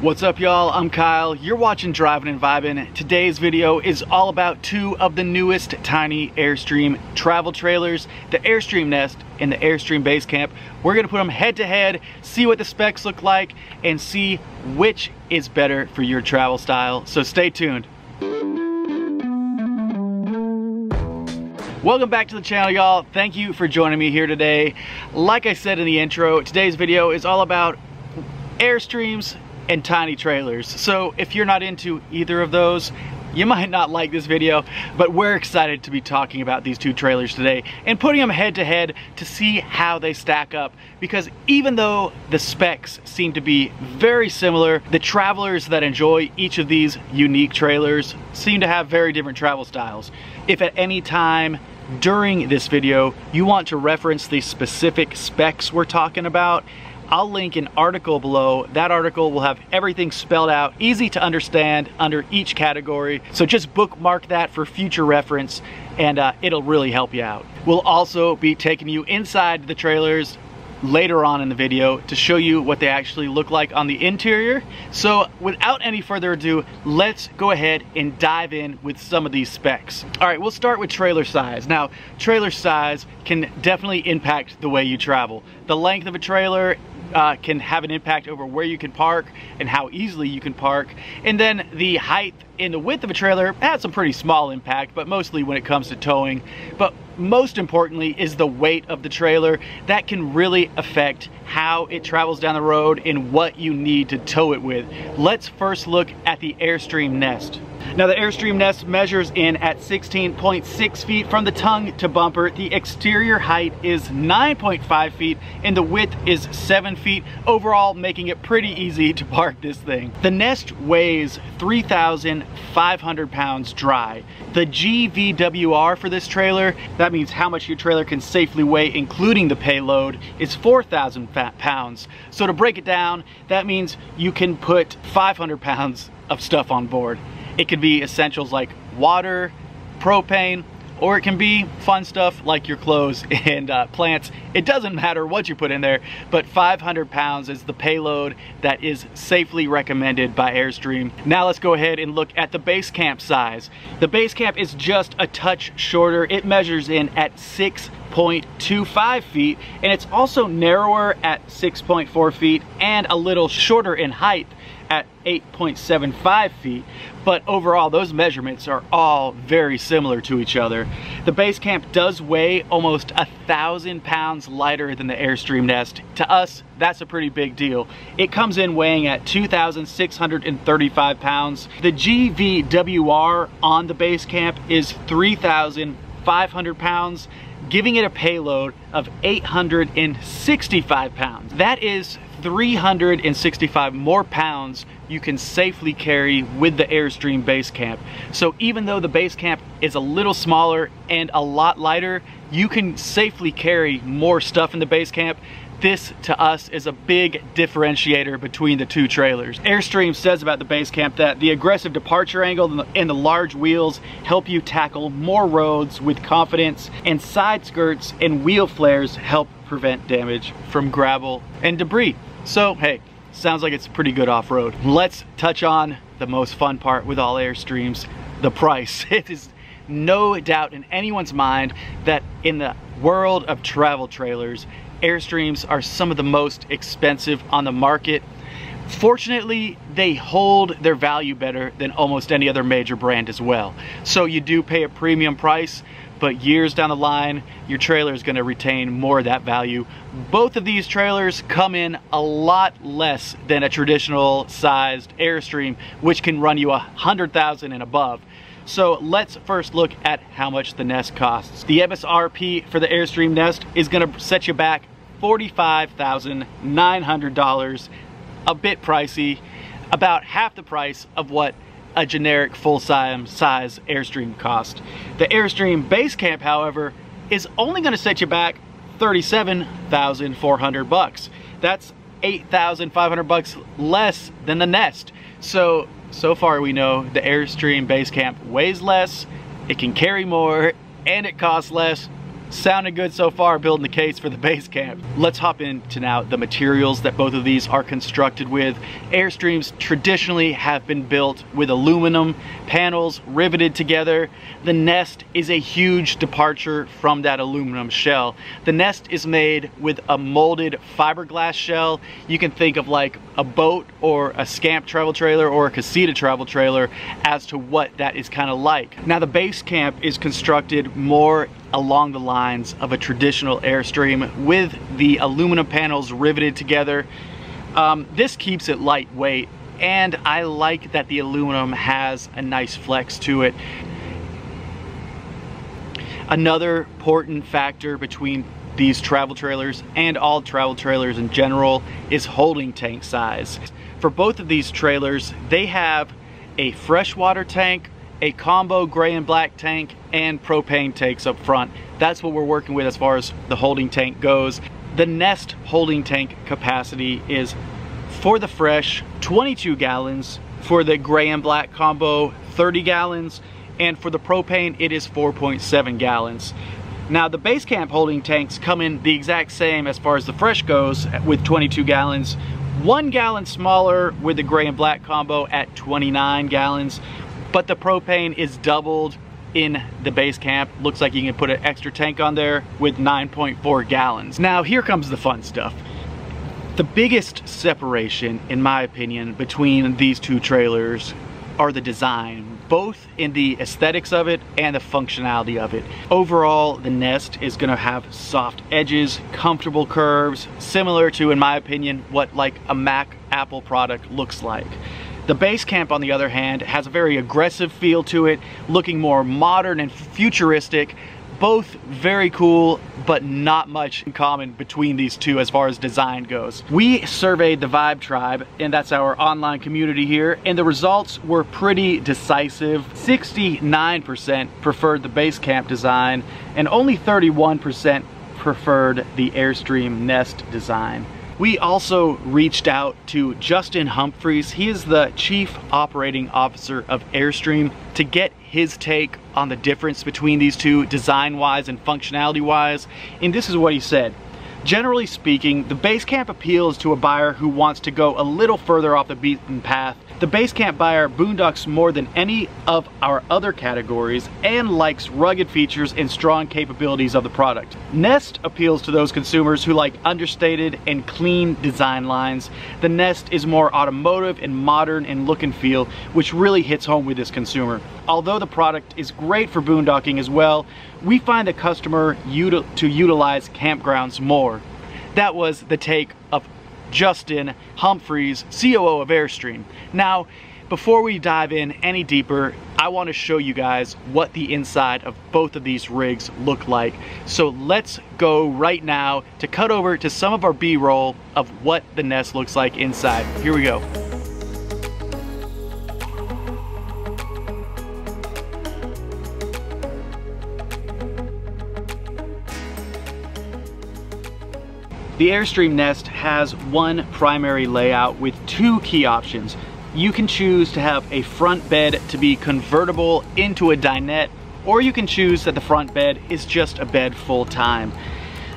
What's up, y'all? I'm Kyle. You're watching Driving and Vibing. Today's video is all about two of the newest tiny Airstream travel trailers, the Airstream Nest and the Airstream Basecamp. We're gonna put them head to head, see what the specs look like, and see which is better for your travel style. So stay tuned. Welcome back to the channel, y'all. Thank you for joining me here today. Like I said in the intro, today's video is all about Airstreams and tiny trailers. So if you're not into either of those, you might not like this video, but we're excited to be talking about these two trailers today and putting them head to head to see how they stack up, because even though the specs seem to be very similar, the travelers that enjoy each of these unique trailers seem to have very different travel styles. If at any time during this video you want to reference the specific specs we're talking about, I'll link an article below. That article will have everything spelled out, easy to understand under each category. So just bookmark that for future reference, and it'll really help you out. We'll also be taking you inside the trailers later on in the video to show you what they actually look like on the interior. So without any further ado, let's go ahead and dive in with some of these specs. All right, we'll start with trailer size. Now, trailer size can definitely impact the way you travel. The length of a trailer can have an impact over where you can park and how easily you can park. And then the height and the width of a trailer has some pretty small impact, but mostly when it comes to towing. But most importantly is the weight of the trailer. That can really affect how it travels down the road and what you need to tow it with. Let's first look at the Airstream Nest. Now, the Airstream Nest measures in at 16.6 feet from the tongue to bumper. The exterior height is 9.5 feet and the width is 7 feet, overall making it pretty easy to park this thing. The Nest weighs 3,500 pounds dry. The GVWR for this trailer, that means how much your trailer can safely weigh including the payload, is 4,000 pounds. So to break it down, that means you can put 500 pounds of stuff on board. It could be essentials like water, propane, or it can be fun stuff like your clothes and plants. It doesn't matter what you put in there, but 500 pounds is the payload that is safely recommended by Airstream. Now let's go ahead and look at the Basecamp size. The Basecamp is just a touch shorter. It measures in at 6.25 feet, and it's also narrower at 6.4 feet and a little shorter in height at 8.75 feet. But overall, those measurements are all very similar to each other. The Basecamp does weigh almost 1,000 pounds lighter than the Airstream Nest. To us, that's a pretty big deal. It comes in weighing at 2,635 pounds. The GVWR on the Basecamp is 3,500 pounds, giving it a payload of 865 pounds. That is 365 more pounds you can safely carry with the Airstream Basecamp. So even though the Basecamp is a little smaller and a lot lighter, you can safely carry more stuff in the Basecamp. This, to us, is a big differentiator between the two trailers. Airstream says about the Basecamp that the aggressive departure angle and the large wheels help you tackle more roads with confidence, and side skirts and wheel flares help prevent damage from gravel and debris. So, hey, sounds like it's pretty good off-road. Let's touch on the most fun part with all Airstreams, the price. It is no doubt in anyone's mind that in the world of travel trailers, Airstreams are some of the most expensive on the market. Fortunately, they hold their value better than almost any other major brand as well. So you do pay a premium price, but years down the line, your trailer is going to retain more of that value. Both of these trailers come in a lot less than a traditional sized Airstream, which can run you $100,000 and above. So let's first look at how much the Nest costs. The MSRP for the Airstream Nest is going to set you back $45,900, a bit pricey, about half the price of what a generic full-size Airstream cost. The Airstream Basecamp, however, is only going to set you back $37,400. That's $8,500 less than the Nest. So far we know the Airstream Basecamp weighs less, it can carry more, and it costs less. Sounding good so far, building the case for the Basecamp. Let's hop into now the materials that both of these are constructed with. Airstreams traditionally have been built with aluminum panels riveted together. The Nest is a huge departure from that aluminum shell. The Nest is made with a molded fiberglass shell. You can think of like a boat or a Scamp travel trailer or a Casita travel trailer as to what that is kind of like. Now the Basecamp is constructed more along the lines of a traditional Airstream with the aluminum panels riveted together. This keeps it lightweight, and I like that the aluminum has a nice flex to it. Another important factor between these travel trailers and all travel trailers in general is holding tank size. For both of these trailers, they have a freshwater tank, a combo gray and black tank, and propane tanks up front. That's what we're working with as far as the holding tank goes. The Nest holding tank capacity is, for the fresh, 22 gallons, for the gray and black combo, 30 gallons, and for the propane, it is 4.7 gallons. Now the Basecamp holding tanks come in the exact same as far as the fresh goes with 22 gallons, 1 gallon smaller with the gray and black combo at 29 gallons. But the propane is doubled in the Basecamp. Looks like you can put an extra tank on there with 9.4 gallons. Now here comes the fun stuff. The biggest separation, in my opinion, between these two trailers are the design, both in the aesthetics of it and the functionality of it. Overall, the Nest is gonna have soft edges, comfortable curves, similar to, in my opinion, what like a Mac Apple product looks like. The Basecamp, on the other hand, has a very aggressive feel to it, looking more modern and futuristic. Both very cool, but not much in common between these two as far as design goes. We surveyed the Vibe Tribe, and that's our online community here, and the results were pretty decisive. 69% preferred the Basecamp design, and only 31% preferred the Airstream Nest design. We also reached out to Justin Humphreys. He is the Chief Operating Officer of Airstream, to get his take on the difference between these two design-wise and functionality-wise. And this is what he said. Generally speaking, the Basecamp appeals to a buyer who wants to go a little further off the beaten path. The Basecamp buyer boondocks more than any of our other categories and likes rugged features and strong capabilities of the product. Nest appeals to those consumers who like understated and clean design lines. The Nest is more automotive and modern in look and feel, which really hits home with this consumer. Although the product is great for boondocking as well, we find the customer to utilize campgrounds more. That was the take of Justin Humphreys, COO of Airstream. Now, before we dive in any deeper, I want to show you guys what the inside of both of these rigs look like. So let's go right now to cut over to some of our B-roll of what the Nest looks like inside. Here we go. The Airstream Nest has one primary layout with two key options. You can choose to have a front bed to be convertible into a dinette, or you can choose that the front bed is just a bed full time.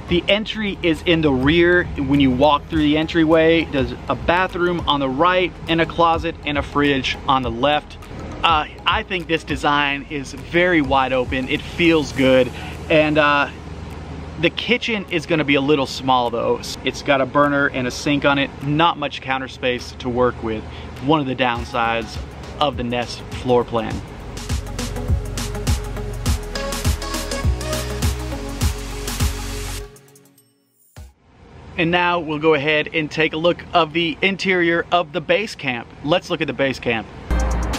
The entry is in the rear. When you walk through the entryway, there's a bathroom on the right and a closet and a fridge on the left. I think this design is very wide open. It feels good, and the kitchen is going to be a little small though. It's got a burner and a sink on it, not much counter space to work with. One of the downsides of the Nest floor plan. And now we'll go ahead and take a look of the interior of the Basecamp. Let's look at the Basecamp.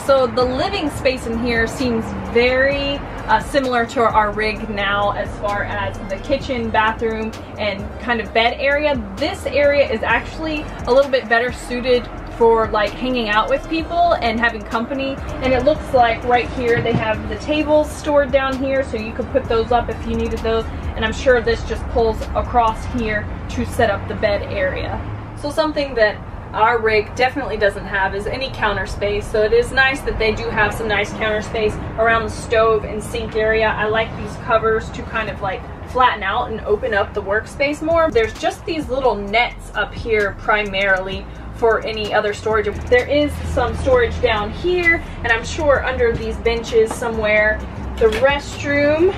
So the living space in here seems very similar to our rig now as far as the kitchen, bathroom, and kind of bed area. This area is actually a little bit better suited for like hanging out with people and having company. And it looks like right here they have the tables stored down here, so you could put those up if you needed those. And I'm sure this just pulls across here to set up the bed area. So something that our rig definitely doesn't have is any counter space, so it is nice that they do have some nice counter space around the stove and sink area. I like these covers to kind of like flatten out and open up the workspace more. There's just these little nets up here primarily for any other storage. There is some storage down here, and I'm sure under these benches somewhere. The restroom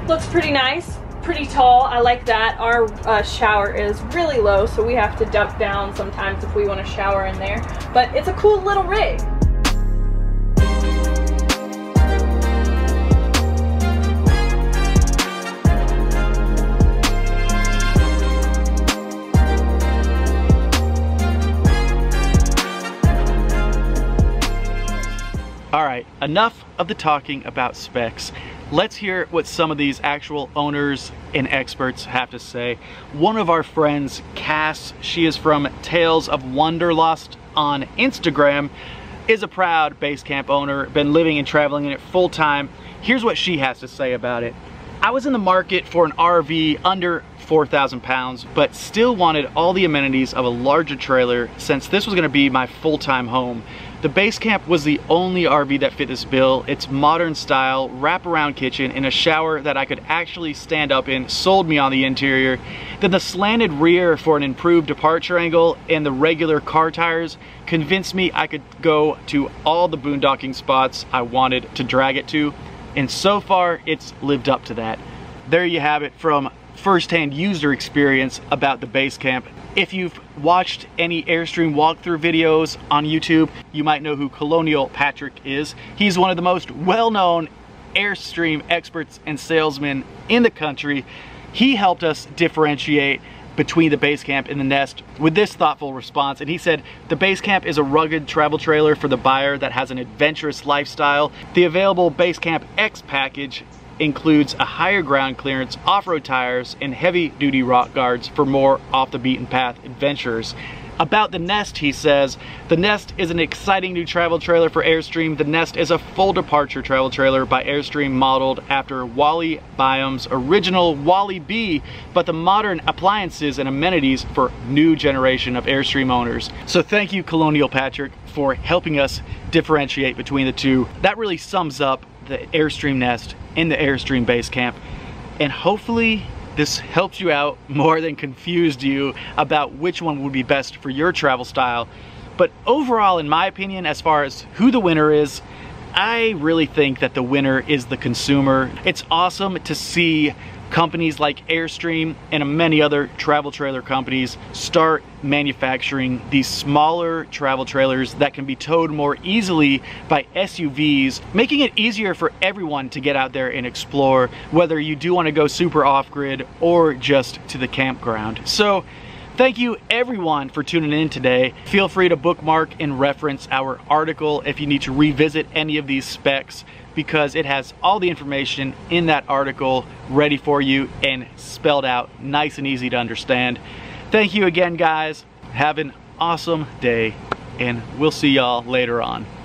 looks pretty nice, pretty tall. I like that. Our shower is really low, so we have to dump down sometimes if we want to shower in there. But it's a cool little rig. All right, enough of the talking about specs. Let's hear what some of these actual owners and experts have to say. One of our friends, Cass, she is from Tales of Wanderlust on Instagram, is a proud Basecamp owner, been living and traveling in it full time. Here's what she has to say about it. I was in the market for an RV under 4,000 pounds, but still wanted all the amenities of a larger trailer since this was gonna be my full-time home. The Basecamp was the only RV that fit this bill. Its modern style, wraparound kitchen, and a shower that I could actually stand up in sold me on the interior. Then the slanted rear for an improved departure angle and the regular car tires convinced me I could go to all the boondocking spots I wanted to drag it to. And so far, it's lived up to that. There you have it from first-hand user experience about the Basecamp. If you've watched any Airstream walkthrough videos on YouTube, you might know who Colonial Patrick is. He's one of the most well-known Airstream experts and salesmen in the country. He helped us differentiate between the Basecamp and the Nest with this thoughtful response, and he said, the Basecamp is a rugged travel trailer for the buyer that has an adventurous lifestyle. The available Basecamp X package includes a higher ground clearance, off-road tires, and heavy-duty rock guards for more off-the-beaten-path adventures. About the Nest, he says, the Nest is an exciting new travel trailer for Airstream. The Nest is a full departure travel trailer by Airstream modeled after Wally Biome's original Wally B, but the modern appliances and amenities for new generation of Airstream owners. So thank you, Colonial Patrick, for helping us differentiate between the two. That really sums up the Airstream Nest and the Airstream Basecamp, and hopefully this helps you out more than confused you about which one would be best for your travel style. But overall, in my opinion, as far as who the winner is, I really think that the winner is the consumer. It's awesome to see companies like Airstream and many other travel trailer companies start manufacturing these smaller travel trailers that can be towed more easily by SUVs, making it easier for everyone to get out there and explore, whether you do want to go super off-grid or just to the campground. So thank you everyone for tuning in today. Feel free to bookmark and reference our article if you need to revisit any of these specs, because it has all the information in that article ready for you and spelled out nice and easy to understand. Thank you again, guys. Have an awesome day, and we'll see y'all later on.